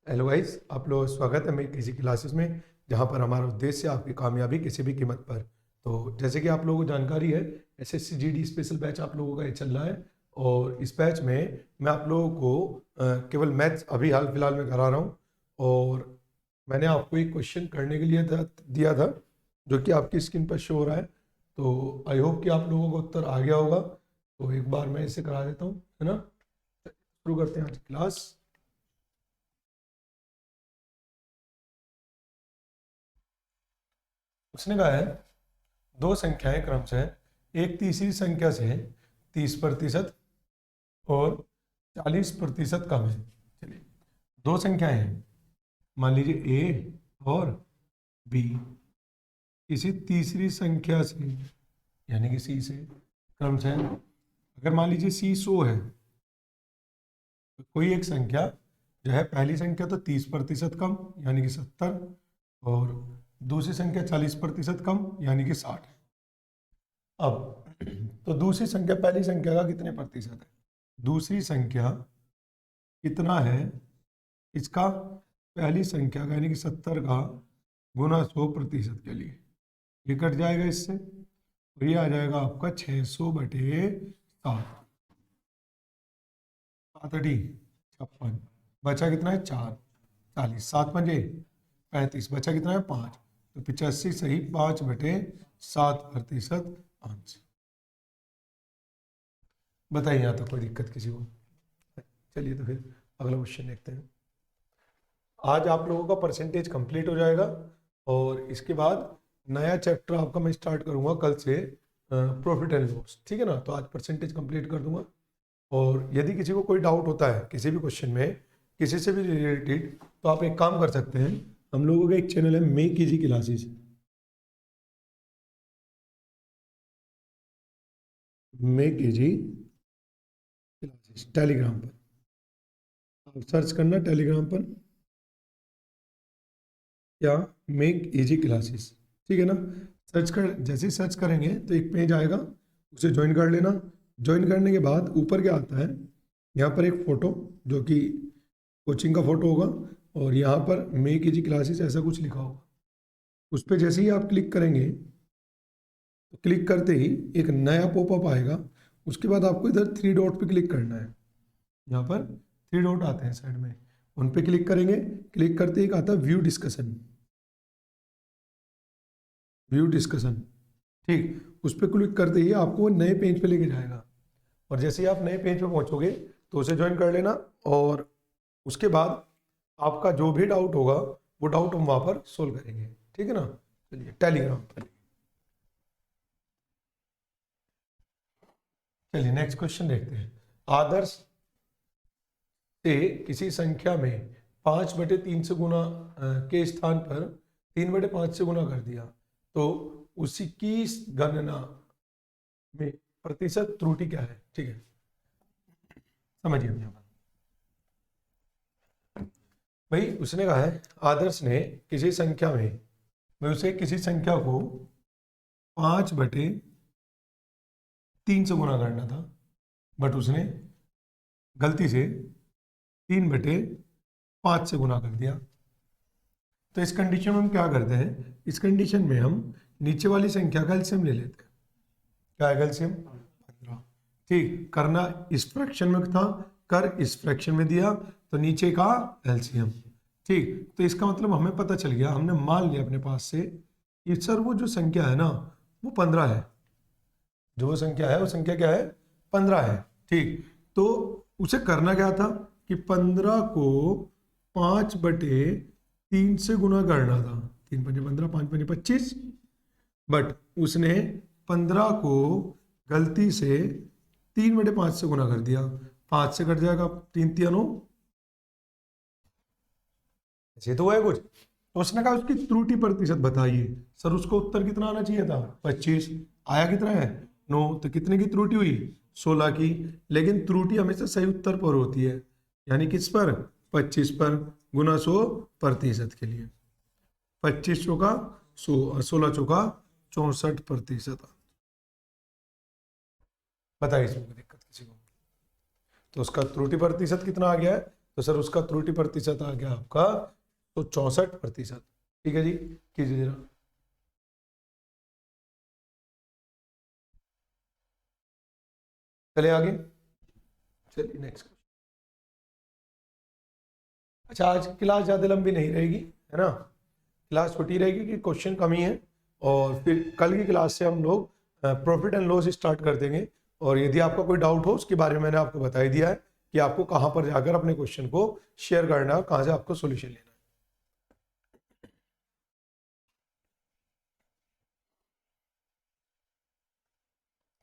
Hello guys, आप लोग स्वागत है मेरी किसी क्लासेस में जहां पर हमारा उद्देश्य है आपकी कामयाबी किसी भी कीमत पर। तो जैसे कि आप लोगों को जानकारी है, एसएससी जीडी स्पेशल बैच आप लोगों का ये चल रहा है। और इस बैच में मैं आप लोगों को केवल मैथ्स अभी हाल फिलहाल में करा रहा हूँ। और मैंने आपको एक क्वेश्चन करने के लिए दिया था जो कि आपकी स्क्रीन पर शो हो रहा है। तो आई होप कि आप लोगों को उत्तर आ गया होगा। तो एक बार मैं इसे करा देता हूँ, है ना। शुरू करते हैं आज की क्लास। उसने कहा है दो संख्याएं क्रमशः एक तीसरी संख्या से 30% और 40% कम है। चलिए, दो संख्याएं हैं, मान लीजिए ए और बी, किसी तीसरी संख्या से यानी कि सी से क्रमशः, अगर मान लीजिए सी 100 है तो कोई एक संख्या जो है, पहली संख्या तो 30% कम यानी कि 70, और दूसरी संख्या 40% कम यानी कि 60 है। अब तो दूसरी संख्या पहली संख्या का कितने प्रतिशत है, दूसरी संख्या कितना है इसका पहली संख्या का यानी कि 70 का गुना 100% के लिए, ये कट जाएगा इससे, तो ये आ जाएगा आपका 600/7, 7×56, बचा कितना है 4, 40, 7×5 बचा कितना है 5, तो 85 सही 5/7% आंसर। बताइए यहाँ तक कोई दिक्कत किसी को? चलिए तो फिर अगला क्वेश्चन देखते हैं। आज आप लोगों का परसेंटेज कंप्लीट हो जाएगा और इसके बाद नया चैप्टर आपका मैं स्टार्ट करूंगा कल से, प्रॉफिट एंड लॉस। ठीक है ना। तो आज परसेंटेज कंप्लीट कर दूंगा। और यदि किसी को कोई डाउट होता है किसी भी क्वेश्चन में किसी से भी रिलेटेड, तो आप एक काम कर सकते हैं, हम लोगों का एक चैनल है make easy classes, make easy classes Telegram पर आप सर्च करना, टेलीग्राम पर क्या मेक इजी क्लासेस, ठीक है ना। सर्च कर, जैसे ही सर्च करेंगे तो एक पेज आएगा, उसे ज्वाइन कर लेना। ज्वाइन करने के बाद ऊपर क्या आता है, यहाँ पर एक फ़ोटो जो कि कोचिंग का फ़ोटो होगा, और यहाँ पर मेक इजी क्लासेस ऐसा कुछ लिखा होगा। उस पर जैसे ही आप क्लिक करेंगे तो क्लिक करते ही एक नया पॉपअप आएगा। उसके बाद आपको इधर 3 डॉट पे क्लिक करना है, यहाँ पर 3 डॉट आते हैं साइड में, उन पे क्लिक करेंगे। क्लिक करते ही आता है व्यू डिस्कशन, व्यू डिस्कशन, ठीक। उस पर क्लिक करते ही आपको नए पेज पे लेके जाएगा, और जैसे ही आप नए पेज पे पहुंचोगे तो उसे ज्वाइन कर लेना। और उसके बाद आपका जो भी डाउट होगा वो डाउट हम वहाँ पर सोल्व करेंगे, ठीक है ना। चलिए टेलीग्राम पर, चलिए नेक्स्ट क्वेश्चन देखते हैं। आदर्श से किसी संख्या में 5/3 से गुना के स्थान पर 3/5 से गुना कर दिया, तो उसी की गणना में प्रतिशत त्रुटि क्या है। ठीक है, समझिए यहाँ पर भाई, उसने कहा है आदर्श ने किसी संख्या में, मैं उसे किसी संख्या को 5/3 से गुना करना था, बट उसने गलती से 3/5 से गुना कर दिया। तो इस कंडीशन में हम क्या करते हैं, इस कंडीशन में हम नीचे वाली संख्या का एलसीएम ले लेते हैं। क्या है एलसीएम? 15। ठीक, करना इस फ्रैक्शन में था, कर इस फ्रैक्शन में दिया, तो नीचे का एलसीएम। ठीक, तो इसका मतलब हमें पता चल गया, हमने मान लिया अपने पास से कि सर वो जो संख्या है ना वो 15 है, जो वो संख्या है वो संख्या क्या है, 15 है। ठीक, तो उसे करना क्या था कि 15 को 5/3 से गुना करना था, 3×5 = 15, 5×5 = 25, बट उसने 15 को गलती से 3/5 से गुना कर दिया, 5 से कट जाएगा, 3×3 = 9, ऐसे तो है कुछ। तो उसने कहा उसकी त्रुटि प्रतिशत बताइए। सर उसको उत्तर कितना आना चाहिए था, 25, आया कितना है 9, तो कितने की त्रुटि हुई, 16 की। लेकिन त्रुटि हमेशा सही उत्तर पर होती है, यानी किस पर, 25 पर, गुना 100% के लिए। 25 चौका 100 और 16 चौका 64%। बताइए इसमें कोई दिक्कत किसी को? तो उसका त्रुटि प्रतिशत कितना आ गया है, तो सर उसका त्रुटि प्रतिशत आ गया आपका तो 64%। ठीक है जी, कीजिए जरा। चलिए आगे, चलिए नेक्स्ट। अच्छा, आज क्लास ज़्यादा लंबी नहीं रहेगी, है ना, क्लास छोटी रहेगी कि क्वेश्चन कम ही है। और फिर कल की क्लास से हम लोग प्रॉफिट एंड लॉस स्टार्ट कर देंगे। और यदि आपका कोई डाउट हो उसके बारे में मैंने आपको बता ही दिया है कि आपको कहाँ पर जाकर अपने क्वेश्चन को शेयर करना है और कहाँ से आपको सोल्यूशन लेना है।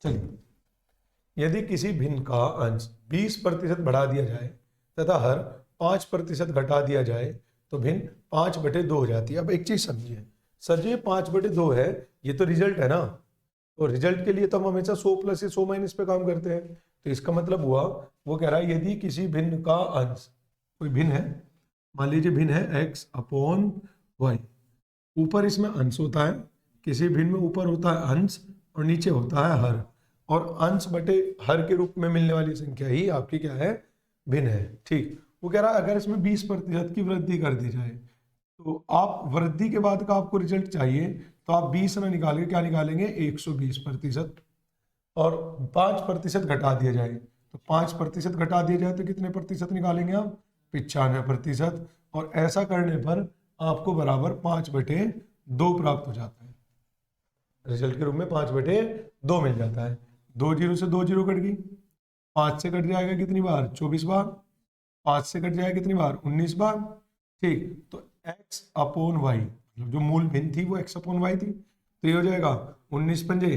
चलिए, यदि किसी भिन्न का अंश 20% बढ़ा दिया जाए तथा हर 5% घटा दिया जाए तो भिन्न 5/2 हो जाती है। अब एक चीज समझिए सर जी, 5/2 है, ये तो रिजल्ट है ना, तो रिजल्ट के लिए तो हम हमेशा 100 प्लस या 100 माइनस पे काम करते हैं। तो इसका मतलब हुआ, वो कह रहा है यदि किसी भिन्न का अंश, कोई भिन्न है, मान लीजिए भिन्न है x/y, ऊपर इसमें अंश होता है, किसी भिन्न में ऊपर होता है अंश और नीचे होता है हर, और अंश बटे हर के रूप में मिलने वाली संख्या ही आपकी क्या है, भिन्न है। ठीक, वो कह रहा है अगर इसमें 20% की वृद्धि कर दी जाए तो आप वृद्धि के बाद का आपको रिजल्ट चाहिए, तो आप 20 ना निकाल के क्या निकालेंगे, 120%। और 5% घटा दिया जाए तो 5% घटा दिया जाए तो कितने प्रतिशत निकालेंगे आप, 95%। और ऐसा करने पर आपको बराबर 5/2 प्राप्त हो जाता है, रिजल्ट के रूप में 5/2 मिल जाता है। 2 जीरो से 2 जीरो कट गई, 5 से कट जाएगा कितनी बार, 24 बार, 5 से कट जाएगा कितनी बार, 19 बार। ठीक, तो x/y, मतलब जो मूल भिन्न थी वो x/y थी, तो ये हो जाएगा 19 पंजे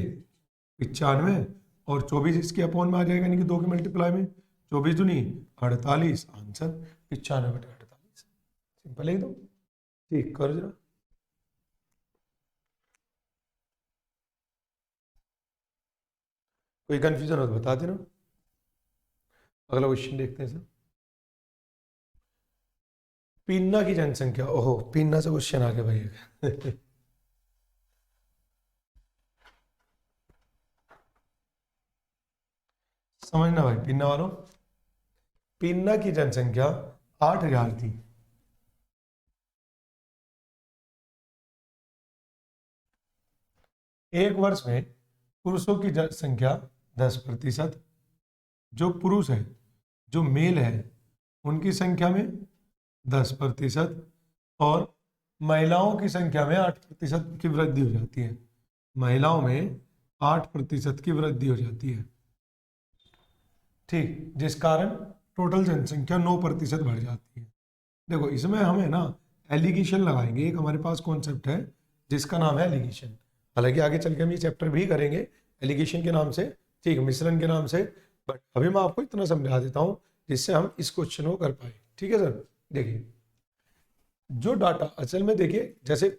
95 और 24 इसके अपॉन में आ जाएगा, यानी कि 2 के मल्टीप्लाई में, 24 दूनी 48, आंसर 95/48। सिंपल है, तो ठीक करो जरा। कोई कंफ्यूजन हो तो बता देना। अगला क्वेश्चन देखते हैं सर। पीन्ना की जनसंख्या, ओहो पीन्ना से क्वेश्चन आ गया भाई। समझना भाई पीन्ना वालों, पीन्ना की जनसंख्या 8,000 थी। एक वर्ष में पुरुषों की जनसंख्या 10%, जो पुरुष है, जो मेल है, उनकी संख्या में 10%, और महिलाओं की संख्या में 8% की वृद्धि हो जाती है। महिलाओं में 8% की वृद्धि हो जाती है। ठीक, जिस कारण टोटल जनसंख्या 9% बढ़ जाती है। देखो इसमें हमें ना एलिगेशन लगाएंगे, एक हमारे पास कॉन्सेप्ट है जिसका नाम है एलिगेशन। हालांकि आगे चल के हम ये चैप्टर भी करेंगे एलिगेशन के नाम से, ठीक, मिश्रण के नाम से, बट अभी मैं आपको इतना समझा देता हूँ जिससे हम इस क्वेश्चन को कर पाए। ठीक है सर, देखिए जो डाटा असल में, देखिए जैसे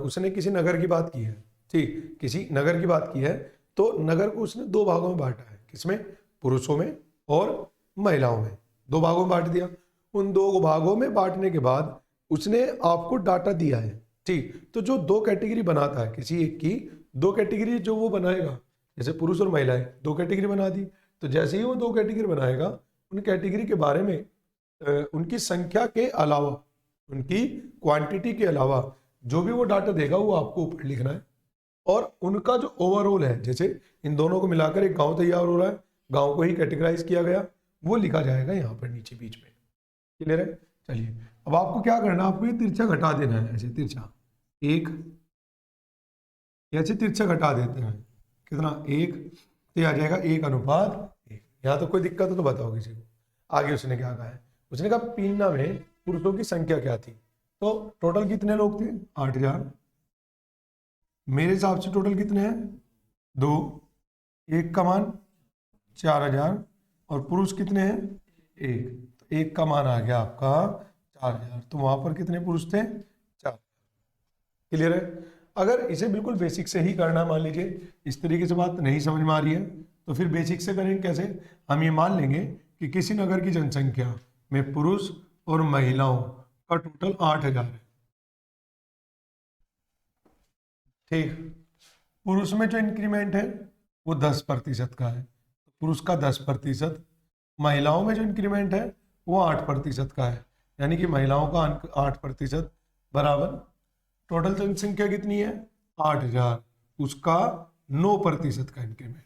उसने किसी नगर की बात की है, ठीक, किसी नगर की बात की है, तो नगर को उसने 2 भागों में बांटा है, किसमें, पुरुषों में और महिलाओं में, 2 भागों में बांट दिया। उन 2 भागों में बांटने के बाद उसने आपको डाटा दिया है, ठीक, तो जो 2 कैटेगरी बनाता है किसी एक की, 2 कैटेगरी जो वो बनाएगा, जैसे पुरुष और महिलाएं 2 कैटेगरी बना दी, तो जैसे ही वो 2 कैटेगरी बनाएगा, उन कैटेगरी के बारे में उनकी संख्या के अलावा, उनकी क्वांटिटी के अलावा जो भी वो डाटा देगा वो आपको ऊपर लिखना है। और उनका जो ओवरऑल है, जैसे इन दोनों को मिलाकर एक गांव तैयार हो रहा है, गांव को ही कैटेगराइज किया गया, वो लिखा जाएगा यहाँ पर नीचे बीच में। क्लियर है? चलिए अब आपको क्या करना है, आपको ये तिरछा घटा देना है, ऐसे तिरछा एक, ऐसे तिरछा घटा देते हैं, कितना, 1, तो ये आ जाएगा 1:1। यहाँ तो कोई दिक्कत हो तो बताओ किसी को। आगे उसने क्या कहा है, उसने कहा पीन्ना में पुरुषों की संख्या क्या थी, तो टोटल कितने लोग थे, 8,000। मेरे हिसाब से टोटल कितने हैं, 2, 1 का मान 4,000, और पुरुष कितने हैं, 1, तो 1 का मान आ गया आपका 4,000, तो वहां पर कितने पुरुष थे, 4। क्लियर है? अगर इसे बिल्कुल बेसिक से ही करना, मान लीजिए इस तरीके से बात नहीं समझ में आ रही है, तो फिर बेसिक से करेंगे कैसे, हम ये मान लेंगे कि किसी नगर की जनसंख्या में पुरुष और महिलाओं का टोटल 8,000 है। ठीक, पुरुष में जो इंक्रीमेंट है वो 10% का है, पुरुष का 10%, महिलाओं में जो इंक्रीमेंट है वो 8% का है, यानी कि महिलाओं का अंक 8% बराबर टोटल जनसंख्या कितनी है 8,000, उसका 9% का इंक्रीमेंट।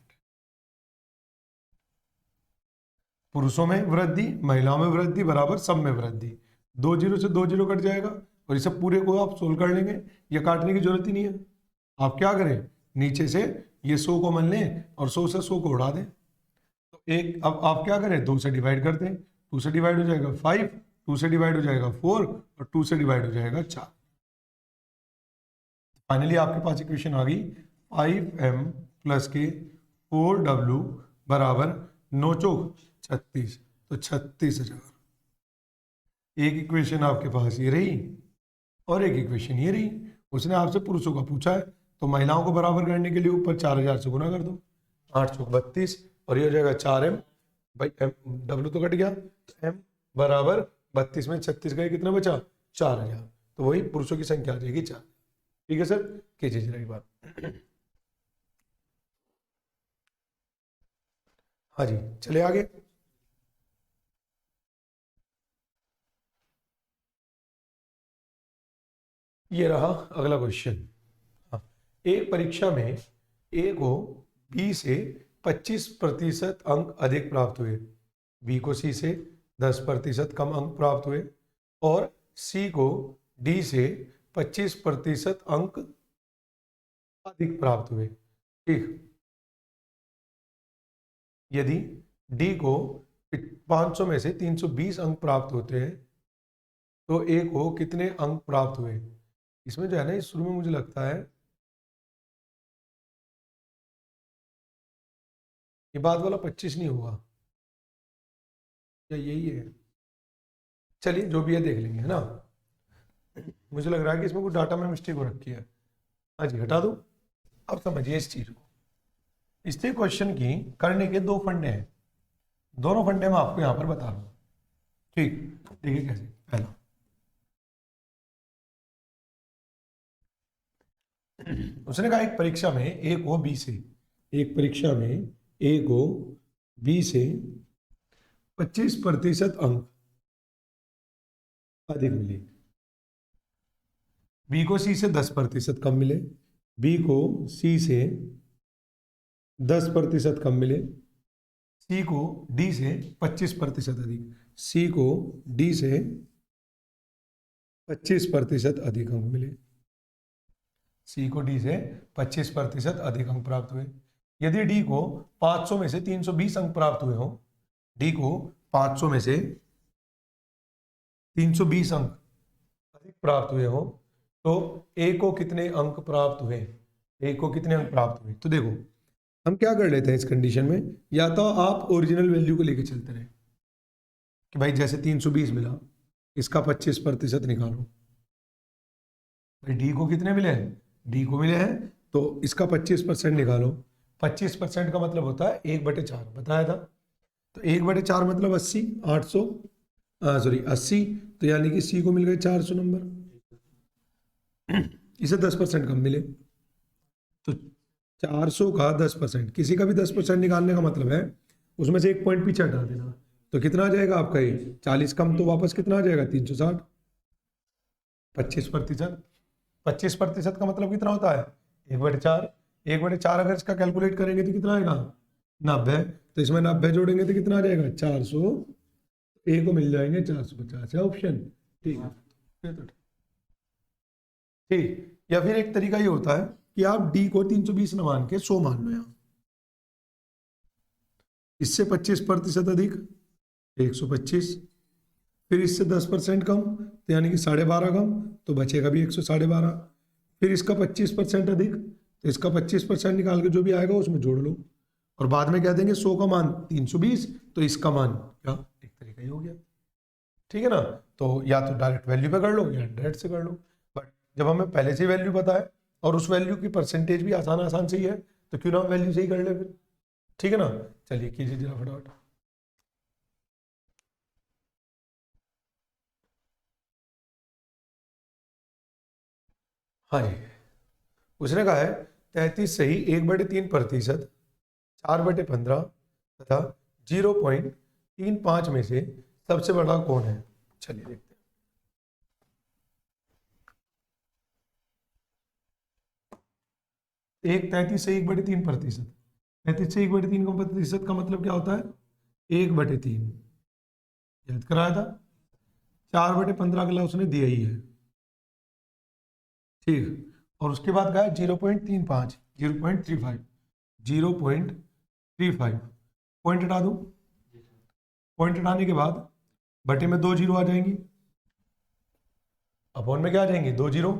पुरुषों में वृद्धि महिलाओं में वृद्धि बराबर सब में वृद्धि, 2 जीरो से 2 जीरो कट जाएगा और इसे पूरे को आप सोल्व कर लेंगे, ये काटने की जरूरत ही नहीं है। आप क्या करें, नीचे से ये 100 को मन लें और 100 से 100 को उड़ा दें। तो एक अब आप क्या करें, 2 से डिवाइड कर दें, 2 से डिवाइड हो जाएगा 5, 2 से डिवाइड हो जाएगा 4 और 2 से डिवाइड हो जाएगा 4। फाइनली आपके पास इक्वेशन आ गई 5m प्लस के 4w बराबर 9 चौक 36, तो 36,000। एक इक्वेशन आपके पास ये रही और एक इक्वेशन ये रही। उसने आपसे पुरुषों का पूछा है, तो महिलाओं को बराबर करने के लिए ऊपर 4,000 से गुना कर दो, 8 चौक 32 और ये हो जाएगा 4m भाई m, w तो कट गया, तो m बराबर 32 में 36 गए, कितना बचा 4,000, तो वही पुरुषों की संख्या आ जाएगी 4। ठीक है सर, कीजिए जरा एक बार। हाँ जी, चले आगे। ये रहा अगला क्वेश्चन। हाँ, एक परीक्षा में ए को बी से 25% अंक अधिक प्राप्त हुए, बी को सी से 10% कम अंक प्राप्त हुए और सी को डी से 25% अंक अधिक प्राप्त हुए। ठीक, यदि डी को 500 में से 320 अंक प्राप्त होते हैं तो ए को कितने अंक प्राप्त हुए। इसमें जो है ना, शुरू में मुझे लगता है ये बाद वाला 25 नहीं होगा, या यही है, चलिए जो भी है देख लेंगे, है ना। मुझे लग रहा है कि इसमें कुछ डाटा में मिस्टेक हो रखी है। हाँ जी, हटा दो। अब समझिए इस चीज को, इससे क्वेश्चन की करने के 2 फंडे हैं, दोनों फंडे मैं आपको यहां पर बता रहा हूं। ठीक, देखिए कैसे। पहला, उसने कहा एक परीक्षा में ए को बी से, एक परीक्षा में ए को बी से 25% अंक अधिक मिले, बी को सी से 10% कम मिले, बी को सी से 10% कम मिले, सी को डी से 25% अधिक, सी को डी से 25% अधिक अंक मिले, सी को डी से 25% अधिक अंक प्राप्त हुए। यदि डी को 500 में से 320 अंक प्राप्त हुए हो, डी को 500 में से 320 अंक अधिक प्राप्त हुए हो, तो ए को कितने अंक प्राप्त हुए, ए को कितने अंक प्राप्त हुए। तो देखो हम क्या कर लेते हैं इस कंडीशन में, या तो आप ओरिजिनल वैल्यू को लेके चलते रहे कि भाई जैसे 320 मिला, इसका 25% निकालो, भाई डी को कितने मिले हैं, डी को मिले हैं तो इसका 25% निकालो। 25% का मतलब होता है 1/4, बताया था। तो 1/4 मतलब 80, 800 सॉरी 80, तो यानी कि सी को मिल गए 400 नंबर, इसे 10% कम मिले, तो 400 का 10%, किसी का भी 10% निकालने का मतलब है उसमें से 1 पॉइंट पीछे हटा देना, तो कितना आ जाएगा आपका ये 40 कम, तो वापस कितना आ जाएगा 360। 25%, 25% का मतलब कितना होता है 1/4, 1/4 अगर इसका कैलकुलेट करेंगे तो कितना आएगा 90, तो इसमें 90 जोड़ेंगे तो कितना आ जाएगा 400, ए को मिल जाएंगे 450 है ऑप्शन। ठीक है, ठीक। या फिर एक तरीका ये होता है कि आप डी को 320 न मान के 100 मान लो, यहाँ इससे 25% अधिक 125, फिर इससे 10% कम तो यानी कि 12.5 कम, तो बचेगा भी 112.5, फिर इसका 25% अधिक तो इसका 25% निकाल के जो भी आएगा उसमें जोड़ लो, और बाद में कह देंगे 100 का मान 320, तो इसका मान क्या, एक तरीका ही हो गया। ठीक है ना, तो या तो डायरेक्ट वैल्यू पे कर लो या डायरेक्ट से कर लो, बट जब हमें पहले से वैल्यू पता है और उस वैल्यू की परसेंटेज भी आसान से ही है, तो क्यों ना वैल्यू से ही कर ले फिर। ठीक है ना, चलिए कीजिए जरा फटाफट। हाँ जी, उसने कहा है 33 सही 1/3%, 4/15 तथा 0.35 में से सबसे बड़ा कौन है? चलिए देखते हैं। 1/33 33 से 1/3 का प्रतिशत का मतलब क्या होता है? 1/3। याद कराया था। 4/15 अगला उसने दिया ही है, ठीक। और उसके बाद क्या है? 0.35, 0.35, 0.35 पॉइंट हटा दूं। पॉइंट हटाने के बाद बटे में 2 जीरो आ जाएंगी, अपॉन में क्या आ जाएंगी? 2 जीरो,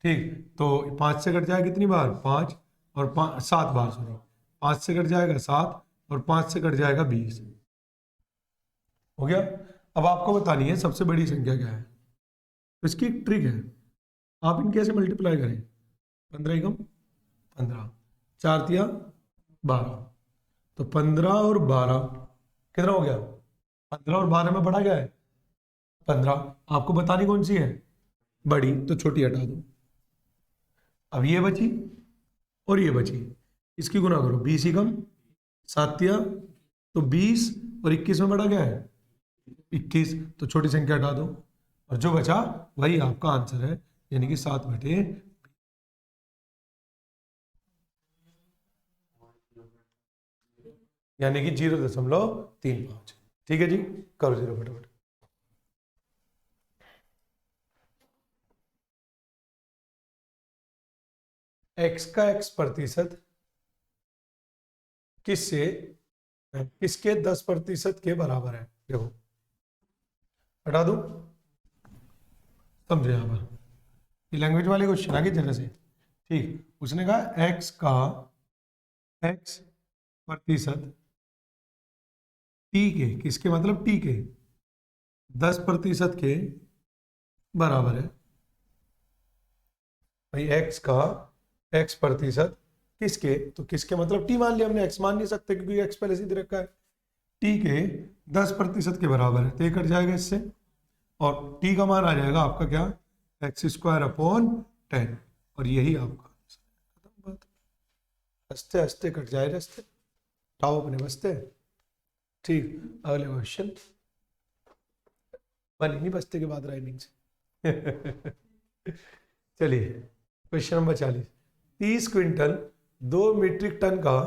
ठीक। तो 5 से कट जाएगा कितनी बार? 5 और 7 बार, सॉरी। 5 से कट जाएगा 7 और 5 से कट जाएगा 20। हो गया। अब आपको बतानी है सबसे बड़ी संख्या क्या है। तो इसकी एक ट्रिक है, आप इनके ऐसे मल्टीप्लाई करें। 15 एकम 15, 4 तिया 12, तो 15 और 12 कितना हो गया? 15 और 12 में बड़ा क्या है? 15। आपको बतानी कौन सी है? बड़ी, तो छोटी हटा दो। अब ये बची और ये बची, इसकी गुना करो। 20 एकम 7 तिया, तो 20 और 21 में बड़ा क्या है? 21, तो छोटी संख्या हटा दो और जो बचा वही आपका आंसर है, यानी कि 7/, यानी कि 0.35। ठीक है जी, करो 0 फटाफट। एक्स का x प्रतिशत किसके 10% के बराबर है? देखो हटा दो, समझे यहाँ पर? ये लैंग्वेज वाले क्वेश्चन आगे जरा से, ठीक। उसने कहा x का x प्रतिशत t के, किसके मतलब t के 10% के बराबर है। भाई x का x प्रतिशत किसके, तो किसके मतलब t मान लिया हमने, x मान नहीं सकते क्योंकि x पहले से दे रखा है। t के 10% के बराबर है, तो ये कट जाएगा इससे और t का मान आ जाएगा आपका क्या? x² / 10, और यही आपका खत्म बात। हंसते हंसते कट जाए रस्ते, उठाओ अपने बस्ते, ठीक। अगले क्वेश्चन, बनी नहीं बस्ते के बाद राइमिंग से। चलिए question number 40। 30 quintal 2 metric ton का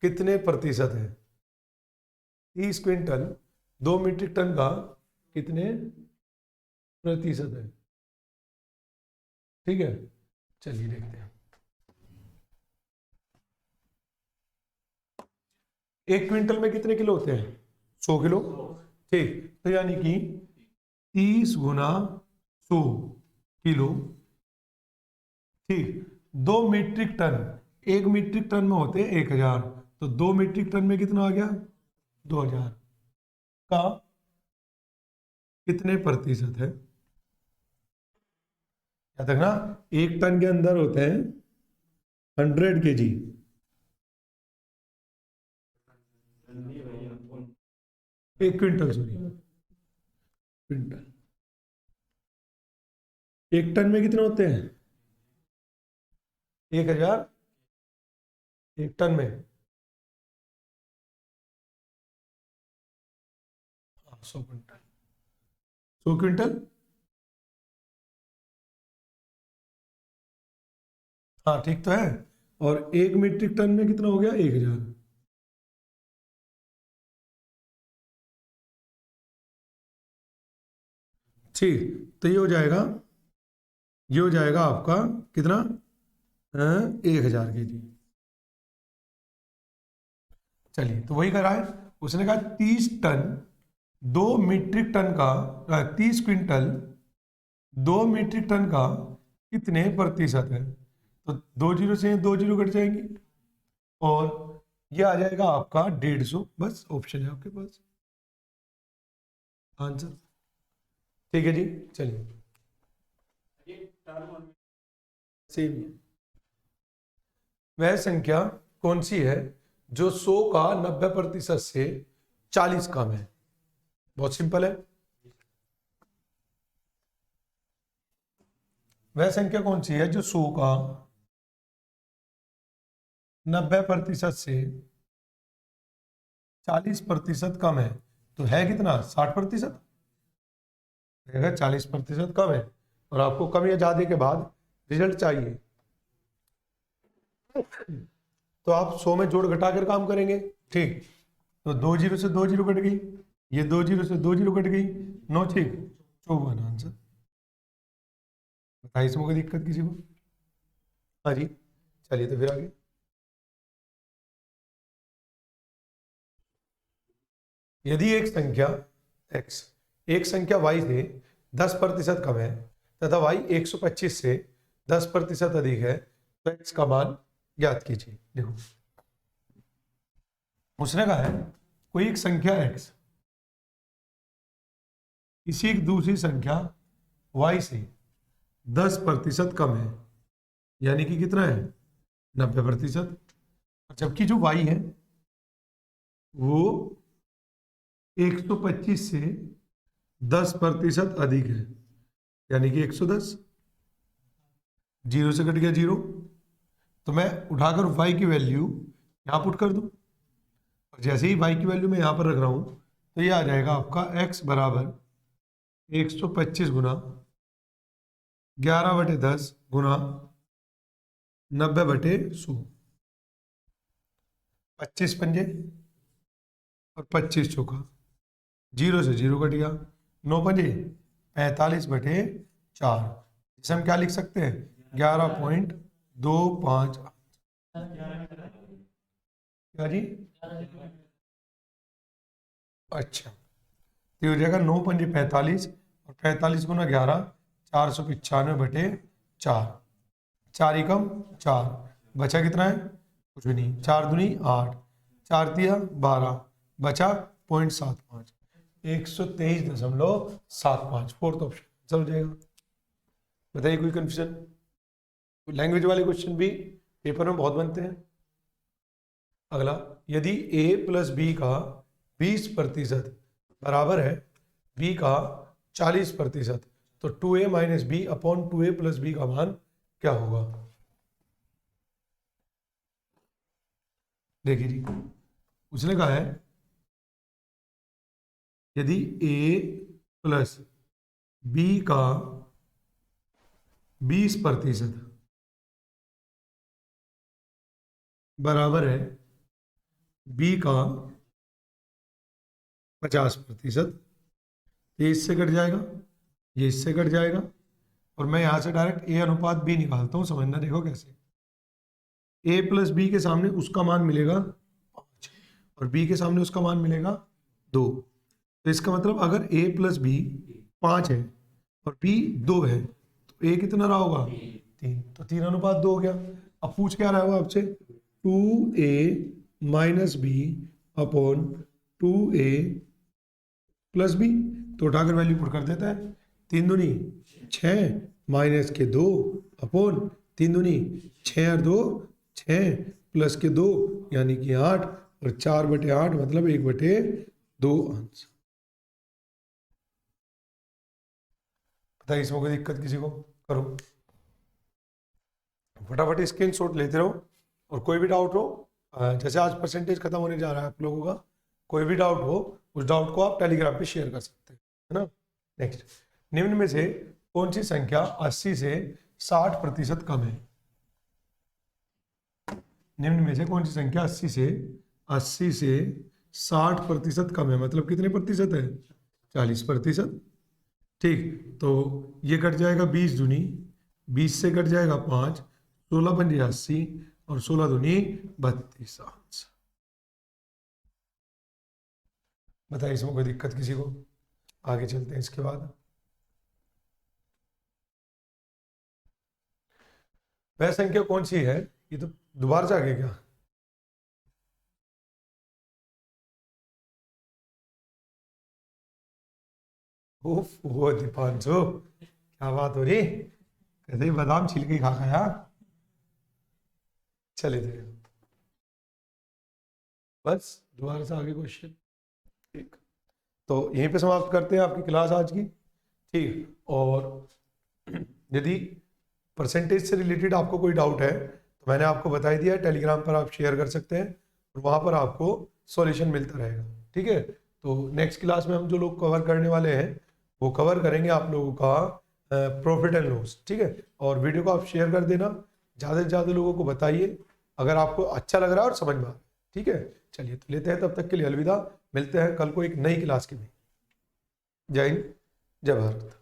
कितने प्रतिशत है? 30 क्विंटल 2 मीट्रिक टन का कितने प्रतिशत है? ठीक है, चलिए देखते हैं। 1 क्विंटल में कितने किलो होते हैं? 100 किलो, ठीक। तो यानी कि 30 गुना 100 किलो, ठीक। 2 मीट्रिक टन, 1 मीट्रिक टन में होते हैं 1000, तो 2 मीट्रिक टन में कितना आ गया? 2000 का कितने प्रतिशत है? याद रखना, 1 टन के अंदर होते हैं 100 kg, 1 quintal, sorry quintal. 1 ton में कितने होते हैं? 1000, 1 टन में 100 क्विंटल, 100 क्विंटल, हाँ ठीक तो है। और 1 मीट्रिक टन में कितना हो गया? 1000, ठीक। तो ये हो जाएगा आपका कितना? 1000 kg। चलिए, तो वही करा है उसने कहा 30 टन 2 मीट्रिक टन का 30 क्विंटल 2 मीट्रिक टन का कितने प्रतिशत है? तो 2 जीरो से 2 जीरो कट जाएंगे और ये आ जाएगा आपका 150। बस ऑप्शन है आपके पास आंसर, ठीक है जी। चलिए सेम ही है। वह संख्या कौन सी है जो 100 का 90% से 40 कम है? बहुत सिंपल है। वह संख्या कौन सी है जो 100 का 90% से 40% कम है? तो है कितना? 60%। अगर 40% कम है और आपको कम या ज्यादा के बाद रिजल्ट चाहिए तो आप 100 में जोड़ घटा कर काम करेंगे। ठीक, तो 2 जीरो से 2 जीरो कट गई, ये 2 जीरो से 2 जीरो कट गई, 9 ठीक 54 आंसर। बताइए इसमें कोई दिक्कत किसी को? हाँ जी, चलिए तो फिर आगे। यदि एक संख्या x एक संख्या y से 10% कम है तथा y 125 से 10% अधिक है तो x का मान ज्ञात कीजिए। देखो उसने कहा है कोई एक संख्या x किसी एक दूसरी संख्या y से 10% कम है, यानी कि कितना है 90%, जबकि जो y है वो 125 से 10% अधिक है, यानी कि 110। जीरो से कट गया जीरो, तो मैं उठाकर y की वैल्यू यहाँ पुट कर दूं, और जैसे ही y की वैल्यू मैं यहाँ पर रख रहा हूँ तो ये आ जाएगा आपका x बराबर 125 गुना 11/10 गुना 90/100, 25 पंजे और 25 चौका, जीरो से जीरो कट गया, 9 पंजे 45/4, इसे हम क्या लिख सकते हैं 11.25। क्या जी? अच्छा, तो हो जाएगा 9 पंजे 45 और 45 गुना 11 495/4, 4 एकम 4, बचा कितना है कुछ भी नहीं, 4 दूनी 8, 4 तिया 12, बचा 0.75, 123.75, फोर्थ ऑप्शन समझ जाएगा। बताइए कोई कंफ्यूजन? लैंग्वेज वाले क्वेश्चन भी पेपर में बहुत बनते हैं। अगला, यदि a प्लस बी का 20% बराबर है b का 40%, तो 2a minus b upon 2a plus b का मान क्या होगा? देखिए जी, उसने कहा है यदि a प्लस बी का 20% बराबर है b का 50%, ये इससे कट जाएगा, ये इससे कट जाएगा, और मैं यहां से डायरेक्ट a अनुपात b निकालता हूं, समझना देखो कैसे। a प्लस बी के सामने उसका मान मिलेगा 5 और b के सामने उसका मान मिलेगा 2, तो इसका मतलब अगर a प्लस बी 5 है और b 2 है तो a कितना रहा होगा 3, तो 3 अनुपात 2 हो गया। अब पूछ क्या रहा होगा आपसे 2a minus b upon 2a plus b, तो उठाकर वैल्यू पुट कर देता है, 3 दूनी 6 माइनस के 2 अपॉन 3 दूनी 6 और 2 6 प्लस के 2 यानी कि 8 और 4/8 मतलब 1/2 आंसर। बताइए इसमें कोई दिक्कत किसी को? करो फटाफट स्क्रीनशॉट लेते रहो, और कोई भी डाउट हो, जैसे आज परसेंटेज खत्म होने जा रहा है आप लोगों का, कोई भी डाउट हो उस डाउट को आप टेलीग्राम पे शेयर कर सकते हैं, है ना। नेक्स्ट, निम्न में से कौन सी संख्या 80 से 60% कम है? निम्न में से कौन सी संख्या 80 से 60% कम है, मतलब कितने प्रतिशत है 40%। ठीक, तो ये कट जाएगा 20 दूनी 20 से कट जाएगा 5, 16 पंजे 80 और 16 दूनी 32 आंसर। बताइए इसमें कोई दिक्कत किसी को? आगे चलते हैं। इसके बाद वह संख्या कौन सी है, ये तो दोबारा से आगे क्या? वो दीपांशु क्या बात हो रही, कहते ही बादाम छील के खा खाया। चले थे बस दोबारा से आगे क्वेश्चन। ठीक, तो यहीं पे समाप्त करते हैं आपकी क्लास आज की। ठीक, और यदि परसेंटेज से रिलेटेड आपको कोई डाउट है तो मैंने आपको बता ही दिया, टेलीग्राम पर आप शेयर कर सकते हैं और वहाँ पर आपको सॉल्यूशन मिलता रहेगा। ठीक है, तो नेक्स्ट क्लास में हम जो लोग कवर करने वाले हैं वो कवर करेंगे आप लोगों का प्रॉफिट एंड लॉस, ठीक है। और वीडियो को आप शेयर कर देना, ज़्यादा से ज़्यादा लोगों को बताइए अगर आपको अच्छा लग रहा है और समझ में आ रहा है, ठीक है। चलिए तो लेते हैं, तब तक के लिए अलविदा, मिलते हैं कल को एक नई क्लास के में। जय हिंद, जय भारत।